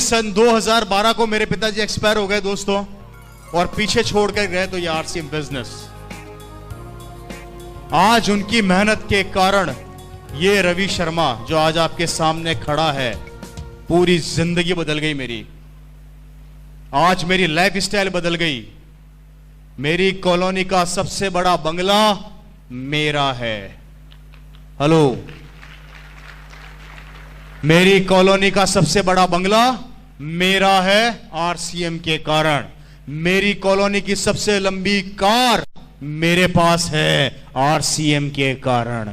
सन 2012 को मेरे पिताजी एक्सपायर हो गए दोस्तों, और पीछे छोड़ कर गए तो ये आरसीएम बिजनेस। आज उनकी मेहनत के कारण ये रवि शर्मा जो आज आपके सामने खड़ा है, पूरी जिंदगी बदल गई मेरी। आज मेरी लाइफ स्टाइल बदल गई। मेरी कॉलोनी का सबसे बड़ा बंगला मेरा है। हेलो, मेरी कॉलोनी का सबसे बड़ा बंगला मेरा है आरसीएम के कारण। मेरी कॉलोनी की सबसे लंबी कार मेरे पास है आरसीएम के कारण।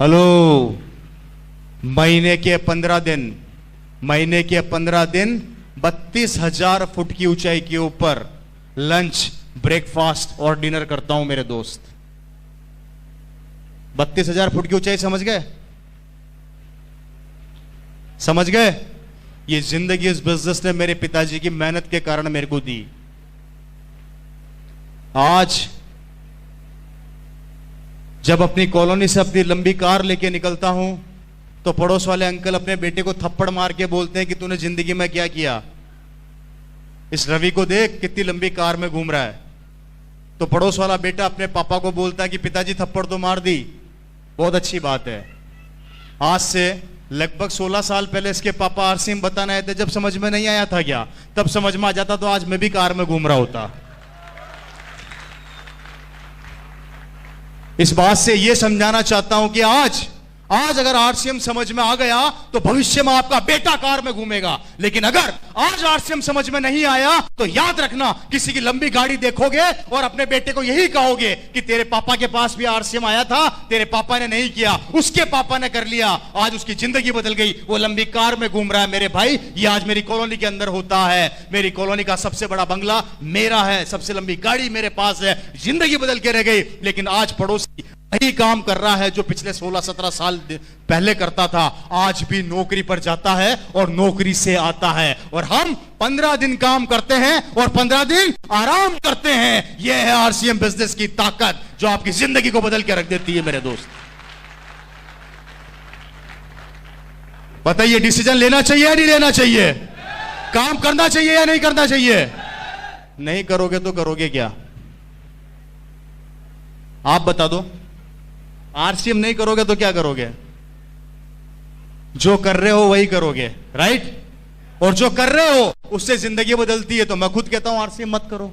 हेलो, महीने के 15 दिन 32,000 फुट की ऊंचाई के ऊपर लंच, ब्रेकफास्ट और डिनर करता हूं मेरे दोस्त। 32,000 फुट की ऊंचाई, समझ गए? समझ गए? ये जिंदगी इस बिजनेस ने मेरे पिताजी की मेहनत के कारण मेरे को दी। आज जब अपनी कॉलोनी से अपनी लंबी कार लेके निकलता हूं तो पड़ोस वाले अंकल अपने बेटे को थप्पड़ मार के बोलते हैं कि तूने जिंदगी में क्या किया, इस रवि को देख कितनी लंबी कार में घूम रहा है। तो पड़ोस वाला बेटा अपने पापा को बोलता है कि पिताजी थप्पड़ तो मार दी, बहुत अच्छी बात है। आज से लगभग 16 साल पहले इसके पापा आरसीएम बताने आए थे। जब समझ में नहीं आया था क्या, तब समझ में आ जाता तो आज मैं भी कार में घूम रहा होता। इस बात से यह समझाना चाहता हूं कि आज अगर आरसीएम समझ में आ गया तो भविष्य में आपका बेटा कार में घूमेगा। लेकिन अगर आज आरसीएम समझ में नहीं आया तो याद रखना, किसी की लंबी गाड़ी देखोगे और अपने बेटे को यही कहोगे कि तेरे पापा के पास भी आरसीएम आया था, तेरे पापा ने नहीं किया, उसके पापा ने कर लिया, आज उसकी जिंदगी बदल गई, वो लंबी कार में घूम रहा है। मेरे भाई, ये आज मेरी कॉलोनी के अंदर होता है। मेरी कॉलोनी का सबसे बड़ा बंगला मेरा है, सबसे लंबी गाड़ी मेरे पास है। जिंदगी बदल के रह गई, लेकिन आज पड़ोसी वही काम कर रहा है जो पिछले 16-17 साल पहले करता था। आज भी नौकरी पर जाता है और नौकरी से आता है, और हम 15 दिन काम करते हैं और 15 दिन आराम करते हैं। यह है आरसीएम बिजनेस की ताकत, जो आपकी जिंदगी को बदल के रख देती है मेरे दोस्त। बताइए, डिसीजन लेना चाहिए या नहीं लेना चाहिए? काम करना चाहिए या नहीं करना चाहिए? नहीं करोगे तो करोगे क्या? आप बता दो। आरसीएम नहीं करोगे तो क्या करोगे? जो कर रहे हो वही करोगे, राइट? और जो कर रहे हो उससे जिंदगी बदलती है, तो मैं खुद कहता हूं आरसीएम मत करो।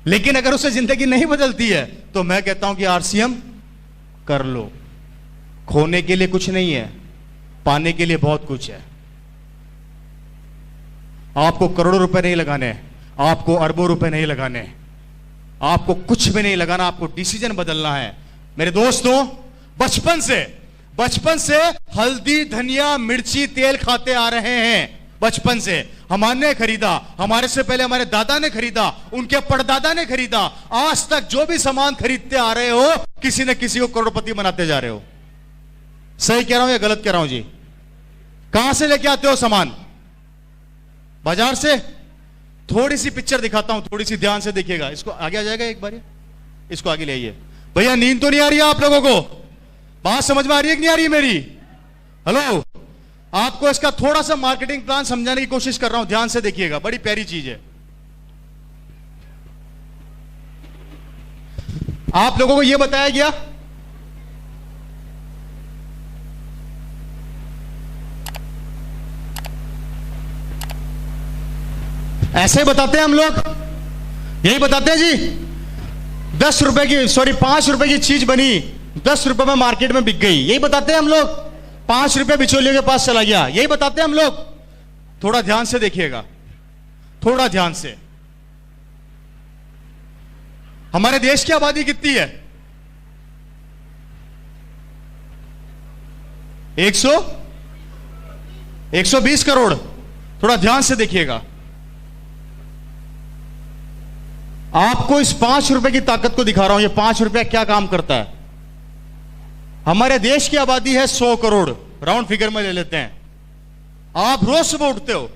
लेकिन अगर उससे जिंदगी नहीं बदलती है तो मैं कहता हूं कि आरसीएम कर लो। खोने के लिए कुछ नहीं है, पाने के लिए बहुत कुछ है। आपको करोड़ों रुपए नहीं लगाने, आपको अरबों रुपए नहीं लगाने, आपको कुछ भी नहीं लगाना, आपको डिसीजन बदलना है। मेरे दोस्तों, बचपन से हल्दी, धनिया, मिर्ची, तेल खाते आ रहे हैं। बचपन से हमने खरीदा, हमारे से पहले हमारे दादा ने खरीदा, उनके परदादा ने खरीदा। आज तक जो भी सामान खरीदते आ रहे हो, किसी न किसी को करोड़पति बनाते जा रहे हो। सही कह रहा हूं या गलत कह रहा हूं जी? कहां से लेके आते हो सामान? बाजार से। थोड़ी सी पिक्चर दिखाता हूं, थोड़ी सी ध्यान से देखिएगा। इसको आगे आ जाएगा एक बार, इसको आगे ले आइए। भैया, नींद तो नहीं आ रही है आप लोगों को? बात समझ में आ रही है कि नहीं आ रही है मेरी? हेलो, आपको इसका थोड़ा सा मार्केटिंग प्लान समझाने की कोशिश कर रहा हूं, ध्यान से देखिएगा, बड़ी प्यारी चीज है। आप लोगों को यह बताया गया ऐसे बताते हैं हम लोग, यही बताते हैं जी। 10 रुपए की, सॉरी 5 रुपए की चीज बनी, 10 रुपए में मार्केट में बिक गई, यही बताते हैं हम लोग। 5 रुपए बिचौलियों के पास चला गया, यही बताते हैं हम लोग। थोड़ा ध्यान से देखिएगा, थोड़ा ध्यान से। हमारे देश की आबादी कितनी है? 120 करोड़। थोड़ा ध्यान से देखिएगा। आपको इस 5 रुपए की ताकत को दिखा रहा हूं। ये 5 रुपया क्या काम करता है? हमारे देश की आबादी है 100 करोड़, राउंड फिगर में ले लेते हैं। आप रोज सुबह उठते हो,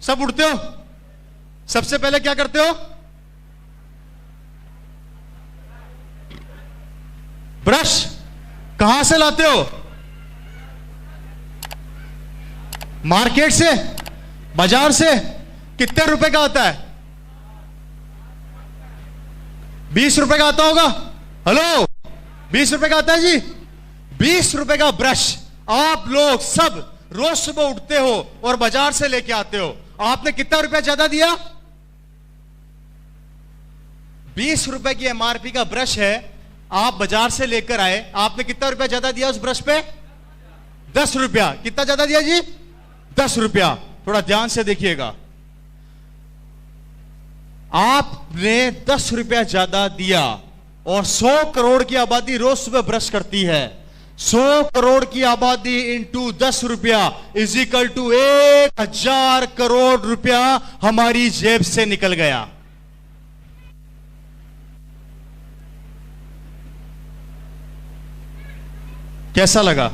सब उठते हो, सबसे पहले क्या करते हो? ब्रश। कहां से लाते हो? मार्केट से, बाजार से कितने रुपए का आता है? 20 रुपए का आता होगा। हेलो, 20 रुपए का आता है जी। 20 रुपए का ब्रश आप लोग सब रोज सुबह उठते हो और बाजार से लेके आते हो। आपने कितना रुपया ज्यादा दिया? 20 रुपए की एमआरपी का ब्रश है, आप बाजार से लेकर आए, आपने कितना रुपया ज्यादा दिया उस ब्रश पे? 10 रुपया। कितना ज्यादा दिया जी? 10 रुपया। थोड़ा ध्यान से देखिएगा, आपने 10 रुपया ज्यादा दिया और 100 करोड़ की आबादी रोज सुबह ब्रश करती है। 100 करोड़ की आबादी इंटू 10 रुपया इज इक्वल टू 1000 करोड़ रुपया हमारी जेब से निकल गया। कैसा लगा?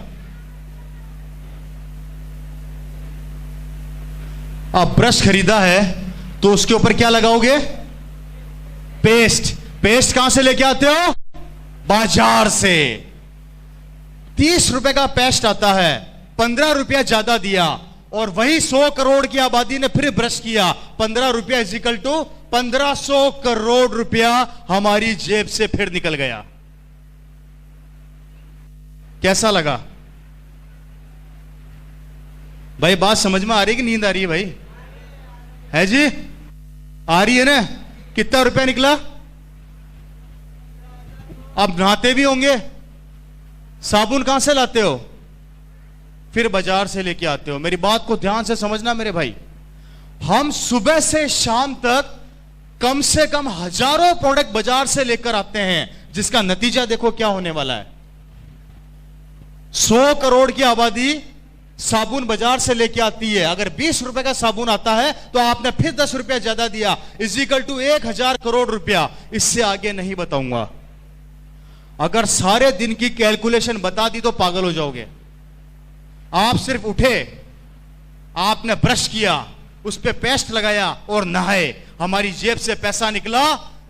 आप ब्रश खरीदा है तो उसके ऊपर क्या लगाओगे? पेस्ट। पेस्ट कहां से लेके आते हो? बाजार से। 30 रुपए का पेस्ट आता है, 15 रुपया ज्यादा दिया और वही 100 करोड़ की आबादी ने फिर ब्रश किया। 15 रुपया इज इक्वल टू 1500 करोड़ रुपया हमारी जेब से फिर निकल गया। कैसा लगा भाई? बात समझ में आ रही है कि नींद आ रही है भाई? है जी? आ रही है ना? कितना रुपया निकला? अब नहाते भी होंगे, साबुन कहां से लाते हो? फिर बाजार से लेके आते हो। मेरी बात को ध्यान से समझना मेरे भाई, हम सुबह से शाम तक कम से कम हजारों प्रोडक्ट बाजार से लेकर आते हैं, जिसका नतीजा देखो क्या होने वाला है। 100 करोड़ की आबादी साबुन बाजार से लेके आती है। अगर 20 रुपए का साबुन आता है तो आपने फिर 10 रुपया ज्यादा दिया, इज इक्वल टू 1000 करोड़ रुपया। इससे आगे नहीं बताऊंगा। अगर सारे दिन की कैलकुलेशन बता दी तो पागल हो जाओगे। आप सिर्फ उठे, आपने ब्रश किया, उस पे पेस्ट लगाया और नहाए, हमारी जेब से पैसा निकला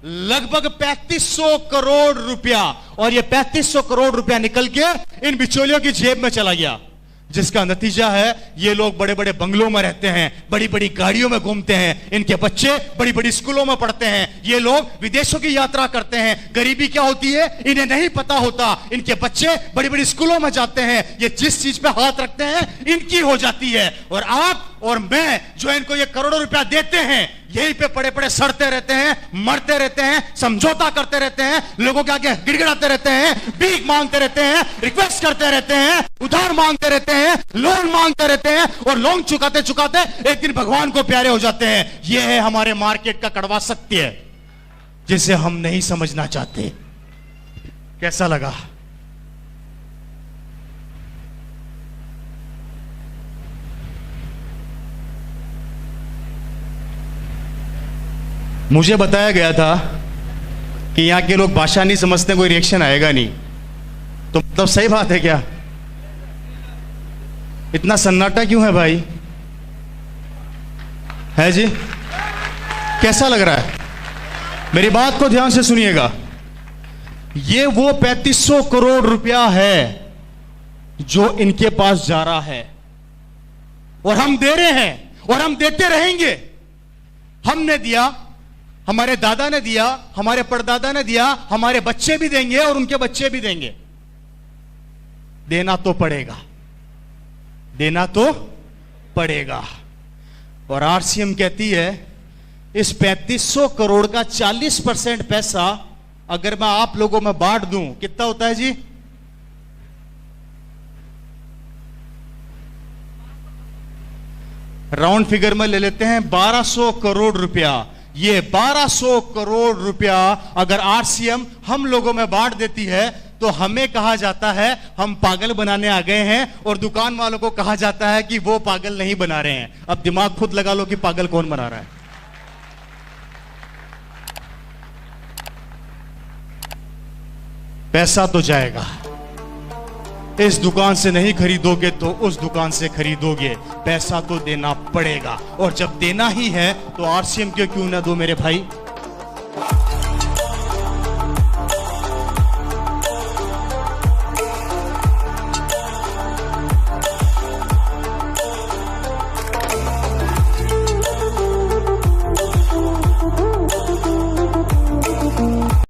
लगभग 3500 करोड़ रुपया। और ये 3500 करोड़ रुपया निकल के इन बिचौलियों की जेब में चला गया, जिसका नतीजा है ये लोग बड़े बड़े बंगलों में रहते हैं, बड़ी बड़ी गाड़ियों में घूमते हैं, इनके बच्चे बड़ी बड़ी स्कूलों में पढ़ते हैं, ये लोग विदेशों की यात्रा करते हैं। गरीबी क्या होती है इन्हें नहीं पता होता। इनके बच्चे बड़ी बड़ी स्कूलों में जाते हैं, ये जिस चीज पे हाथ रखते हैं इनकी हो जाती है। और आप और मैं जो इनको ये करोड़ों रुपया देते हैं, यहीं पे पड़े पड़े सड़ते रहते हैं, मरते रहते हैं, समझौता करते रहते हैं, लोगों के आगे गिड़गिड़ाते रहते हैं, भीख मांगते रहते हैं, रिक्वेस्ट करते रहते हैं, उधार मांगते रहते हैं, लोन मांगते रहते हैं और लोन चुकाते चुकाते एक दिन भगवान को प्यारे हो जाते हैं। यह है हमारे मार्केट का कड़वा सत्य, जिसे हम नहीं समझना चाहते। कैसा लगा? मुझे बताया गया था कि यहां के लोग भाषा नहीं समझते, कोई रिएक्शन आएगा नहीं, तो मतलब सही बात है क्या? इतना सन्नाटा क्यों है भाई? है जी? कैसा लग रहा है? मेरी बात को ध्यान से सुनिएगा। ये वो 3500 करोड़ रुपया है जो इनके पास जा रहा है और हम दे रहे हैं और हम देते रहेंगे। हमने दिया, हमारे दादा ने दिया, हमारे परदादा ने दिया, हमारे बच्चे भी देंगे और उनके बच्चे भी देंगे। देना तो पड़ेगा, देना तो पड़ेगा। और आरसीएम कहती है इस 3500 करोड़ का 40% पैसा अगर मैं आप लोगों में बांट दूं, कितना होता है जी? राउंड फिगर में ले लेते हैं 1200 करोड़ रुपया। ये 1200 करोड़ रुपया अगर आरसीएम हम लोगों में बांट देती है तो हमें कहा जाता है हम पागल बनाने आ गए हैं, और दुकान वालों को कहा जाता है कि वो पागल नहीं बना रहे हैं। अब दिमाग खुद लगा लो कि पागल कौन बना रहा है। पैसा तो जाएगा, इस दुकान से नहीं खरीदोगे तो उस दुकान से खरीदोगे, पैसा तो देना पड़ेगा। और जब देना ही है तो आरसीएम क्यों ना दो मेरे भाई?